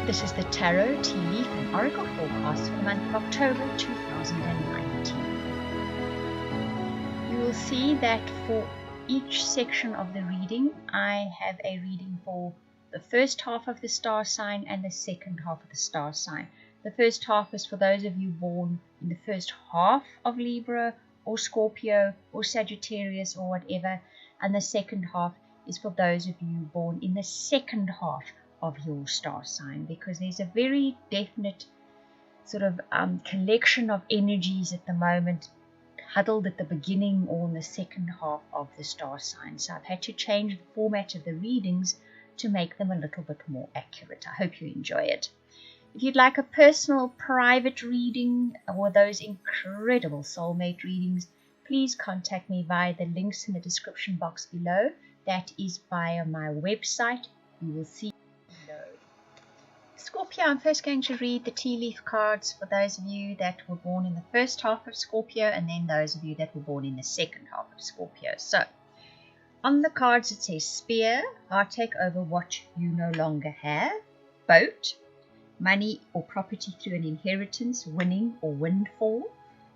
This is the Tarot, Tea Leaf and Oracle forecast for the month of October 2019. You will see that for each section of the reading, I have a reading for the first half of the star sign and the second half of the star sign. The first half is for those of you born in the first half of Libra or Scorpio or Sagittarius or whatever, and the second half is for those of you born in the second half of your star sign, because there's a very definite sort of collection of energies at the moment huddled at the beginning or in the second half of the star sign. So I've had to change the format of the readings to make them a little bit more accurate. I hope you enjoy it. If you'd like a personal private reading or those incredible soulmate readings, please contact me via the links in the description box below. That is via my website. You will see below. Scorpio, I'm first going to read the tea leaf cards for those of you that were born in the first half of Scorpio, and then those of you that were born in the second half of Scorpio. So, on the cards it says Spear, heartache over what you no longer have. Boat, money or property through an inheritance, winning or windfall.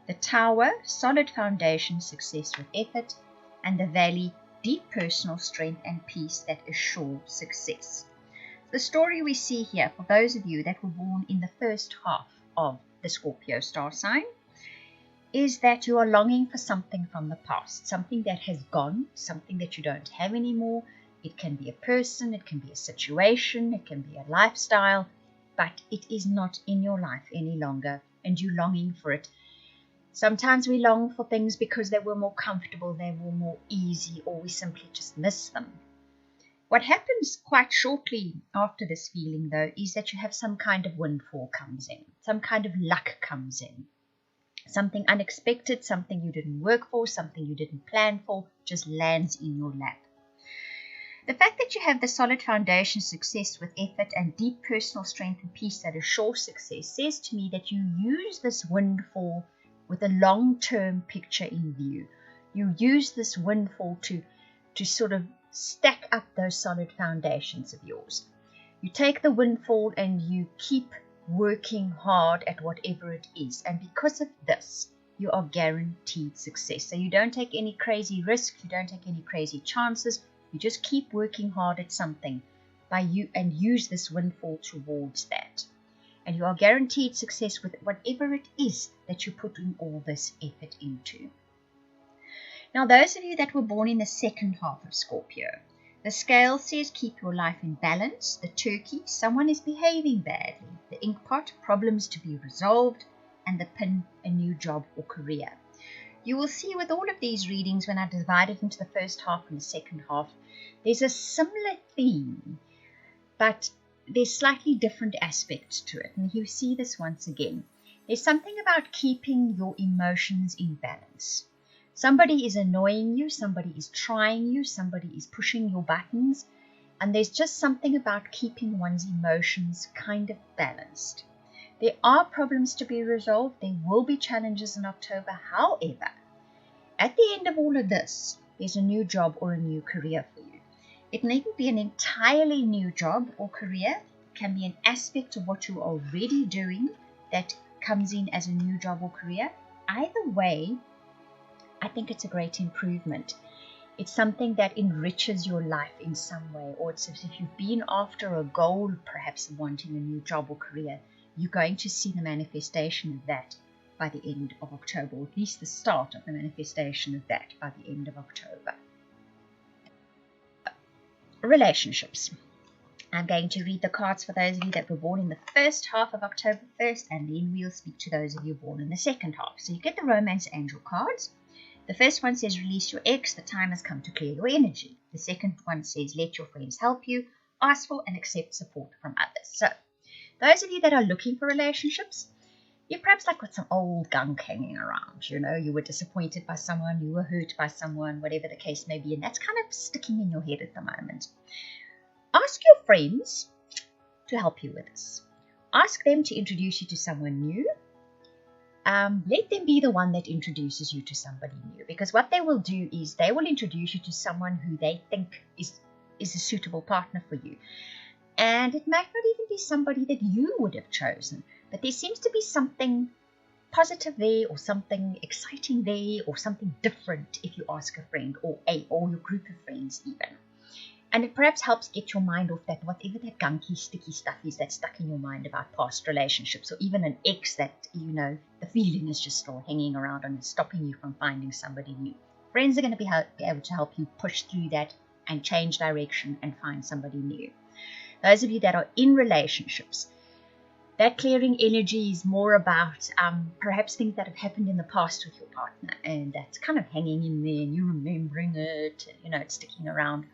The Tower, solid foundation, success with effort. And the Valley, deep personal strength and peace that assure success. The story we see here for those of you that were born in the first half of the Scorpio star sign is that you are longing for something from the past, something that has gone, something that you don't have anymore. It can be a person, it can be a situation, it can be a lifestyle, but it is not in your life any longer, and you're longing for it. Sometimes we long for things because they were more comfortable, they were more easy, or we simply just miss them. What happens quite shortly after this feeling, though, is that you have some kind of windfall comes in, some kind of luck comes in. Something unexpected, something you didn't work for, something you didn't plan for, just lands in your lap. The fact that you have the solid foundation, success with effort, and deep personal strength and peace that assure success says to me that you use this windfall with a long-term picture in view. You use this windfall to sort of stack up those solid foundations of yours. You take the windfall and you keep working hard at whatever it is. And because of this, you are guaranteed success. So you don't take any crazy risks, you don't take any crazy chances. You just keep working hard at something and use this windfall towards that. And you are guaranteed success with whatever it is that you put in all this effort into. Now, those of you that were born in the second half of Scorpio, the scale says keep your life in balance. The turkey, someone is behaving badly. The inkpot, problems to be resolved. And the pin, a new job or career. You will see with all of these readings, when I divide it into the first half and the second half, there's a similar theme, but there's slightly different aspects to it. And you see this once again. There's something about keeping your emotions in balance. Somebody is annoying you, somebody is trying you, somebody is pushing your buttons, and there's just something about keeping one's emotions kind of balanced. There are problems to be resolved, there will be challenges in October. However, at the end of all of this, there's a new job or a new career for you. It needn't be an entirely new job or career. It can be an aspect of what you're already doing that comes in as a new job or career. Either way, I think it's a great improvement. It's something that enriches your life in some way, or it's as if you've been after a goal, perhaps of wanting a new job or career. You're going to see the manifestation of that by the end of October, or at least the start of the manifestation of that by the end of October. Relationships. I'm going to read the cards for those of you that were born in the first half of October 1st, and then we'll speak to those of you born in the second half. So you get the Romance Angel cards. The first one says, release your ex, the time has come to clear your energy. The second one says, let your friends help you, ask for and accept support from others. So, those of you that are looking for relationships, you're perhaps like got some old gunk hanging around. You know, you were disappointed by someone, you were hurt by someone, whatever the case may be, and that's kind of sticking in your head at the moment. Ask your friends to help you with this. Ask them to introduce you to someone new. Let them be the one that introduces you to somebody new, because what they will do is they will introduce you to someone who they think is a suitable partner for you. And it might not even be somebody that you would have chosen, but there seems to be something positive there, or something exciting there, or something different if you ask a friend or your group of friends even. And it perhaps helps get your mind off that whatever that gunky, sticky stuff is that's stuck in your mind about past relationships, or even an ex that, the feeling is just still hanging around and stopping you from finding somebody new. Friends are going to be able to help you push through that and change direction and find somebody new. Those of you that are in relationships, that clearing energy is more about perhaps things that have happened in the past with your partner, and that's kind of hanging in there and you're remembering it, it's sticking around.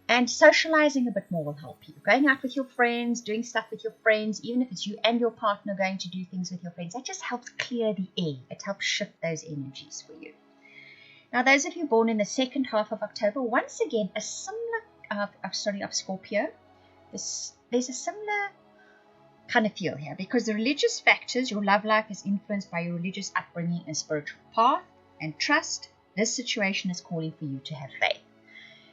And socializing a bit more will help you. Going out with your friends, doing stuff with your friends, even if it's you and your partner going to do things with your friends, that just helps clear the air. It helps shift those energies for you. Now, those of you born in the second half of October, once again, a similar, of Scorpio, there's a similar kind of feel here, because the religious factors, your love life is influenced by your religious upbringing and spiritual path and trust. This situation is calling for you to have faith.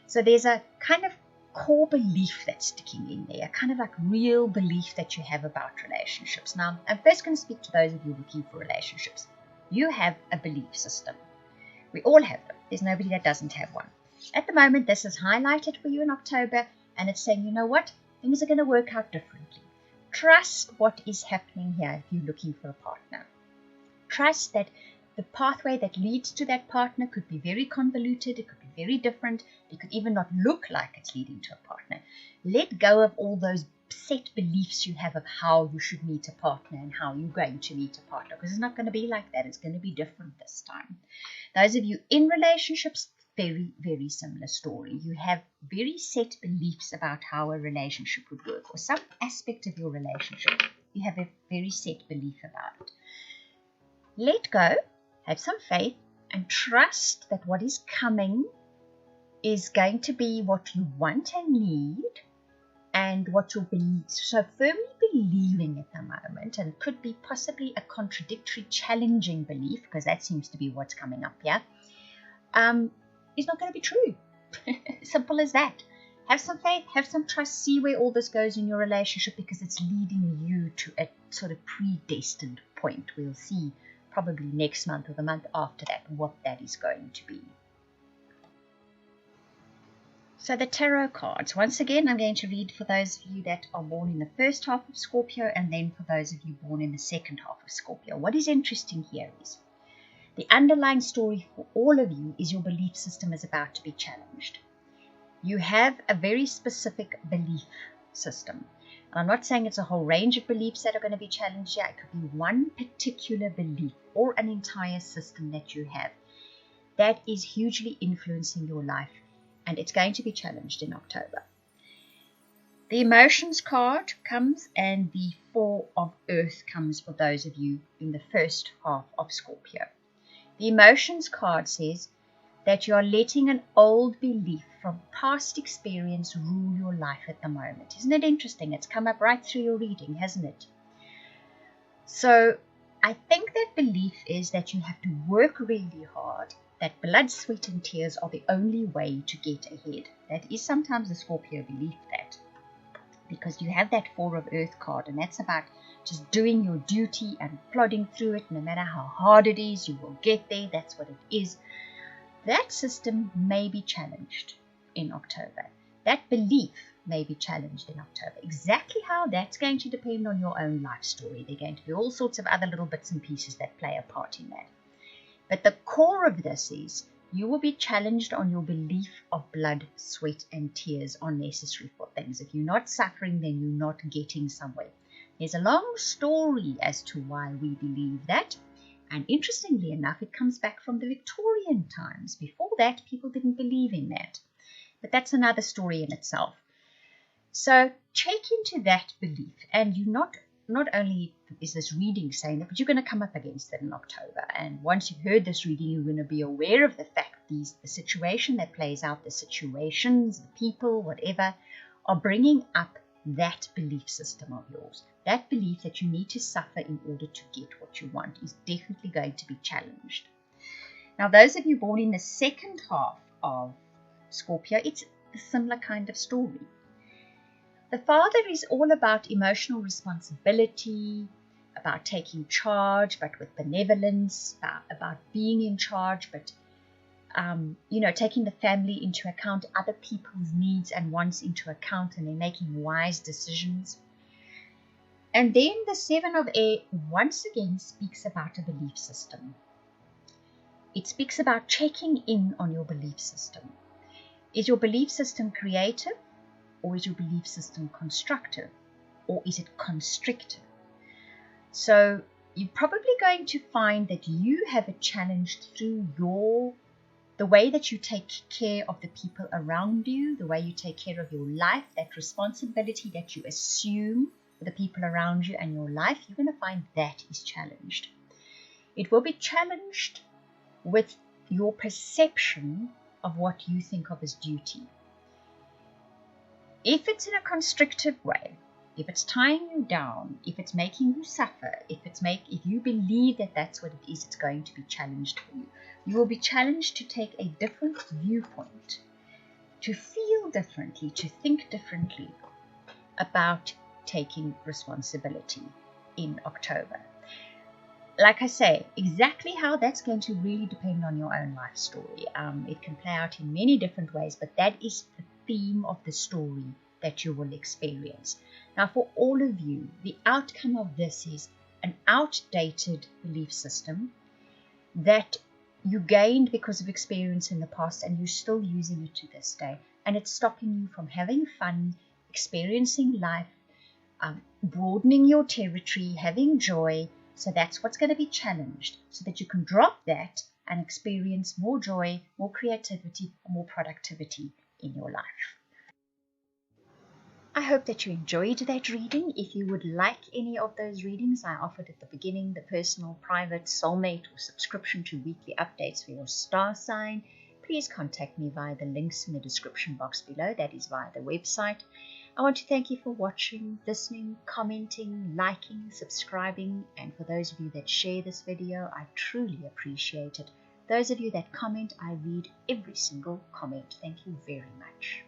So there's a kind of core belief that's sticking in there, a kind of like real belief that you have about relationships. Now, I'm first going to speak to those of you looking for relationships. You have a belief system. We all have them. There's nobody that doesn't have one. At the moment, this is highlighted for you in October, and it's saying, you know what? Things are going to work out differently. Trust what is happening here if you're looking for a partner. Trust that the pathway that leads to that partner could be very convoluted, it could be very different, it could even not look like it's leading to a partner. Let go of all those set beliefs you have of how you should meet a partner and how you're going to meet a partner, because it's not going to be like that. It's going to be different this time. Those of you in relationships, very, very similar story. You have very set beliefs about how a relationship would work, or some aspect of your relationship. You have a very set belief about it. Let go, have some faith, and trust that what is coming is going to be what you want and need, and what you'll believe. So firmly believing at the moment, and it could be possibly a contradictory, challenging belief, because that seems to be what's coming up here, is not going to be true. Simple as that. Have some faith, have some trust, see where all this goes in your relationship, because it's leading you to a sort of predestined point. We'll see probably next month or the month after that what that is going to be. So the tarot cards, once again, I'm going to read for those of you that are born in the first half of Scorpio, and then for those of you born in the second half of Scorpio. What is interesting here is the underlying story for all of you is your belief system is about to be challenged. You have a very specific belief system. And I'm not saying it's a whole range of beliefs that are going to be challenged here. It could be one particular belief or an entire system that you have that is hugely influencing your life, and it's going to be challenged in October. The emotions card comes, and the Four of Earth comes for those of you in the first half of Scorpio. The emotions card says that you are letting an old belief from past experience rule your life at the moment. Isn't it interesting? It's come up right through your reading, hasn't it? So I think that belief is that you have to work really hard, that blood, sweat and tears are the only way to get ahead. That is sometimes the Scorpio belief, that, because you have that Four of Earth card, and that's about just doing your duty and plodding through it. No matter how hard it is, you will get there. That's what it is. That system may be challenged in October. That belief may be challenged in October. Exactly how, that's going to depend on your own life story. There are going to be all sorts of other little bits and pieces that play a part in that. But the core of this is you will be challenged on your belief of blood, sweat and tears are necessary for things. If you're not suffering, then you're not getting somewhere. There's a long story as to why we believe that. And interestingly enough, it comes back from the Victorian times. Before that, people didn't believe in that. But that's another story in itself. So check into that belief. And you not only is this reading saying that, but you're going to come up against it in October. And once you've heard this reading, you're going to be aware of the fact the situation that plays out, the situations, the people, whatever, are bringing up that belief system of yours. That belief that you need to suffer in order to get what you want is definitely going to be challenged. Now, those of you born in the second half of Scorpio, it's a similar kind of story. The Father is all about emotional responsibility, about taking charge, but with benevolence, about being in charge, but taking the family into account, other people's needs and wants into account, and then making wise decisions. And then the Seven of Air once again speaks about a belief system. It speaks about checking in on your belief system. Is your belief system creative, or is your belief system constructive, or is it constrictive? So you're probably going to find that you have a challenge through the way that you take care of the people around you, the way you take care of your life, that responsibility that you assume for the people around you and your life. You're going to find that is challenged. It will be challenged with your perception of what you think of as duty. If it's in a constrictive way, if it's tying you down, if it's making you suffer, if you believe that that's what it is, it's going to be challenged for you. You will be challenged to take a different viewpoint, to feel differently, to think differently about taking responsibility in October. Like I say, exactly how that's going to really depend on your own life story. It can play out in many different ways, but that is the theme of the story that you will experience. Now, for all of you, the outcome of this is an outdated belief system that you gained because of experience in the past, and you're still using it to this day. And it's stopping you from having fun, experiencing life, broadening your territory, having joy. So that's what's going to be challenged, so that you can drop that and experience more joy, more creativity, more productivity in your life. I hope that you enjoyed that reading. If you would like any of those readings I offered at the beginning, the personal, private, soulmate, or subscription to weekly updates for your star sign, please contact me via the links in the description box below. That is via the website. I want to thank you for watching, listening, commenting, liking, subscribing, and for those of you that share this video, I truly appreciate it. Those of you that comment, I read every single comment. Thank you very much.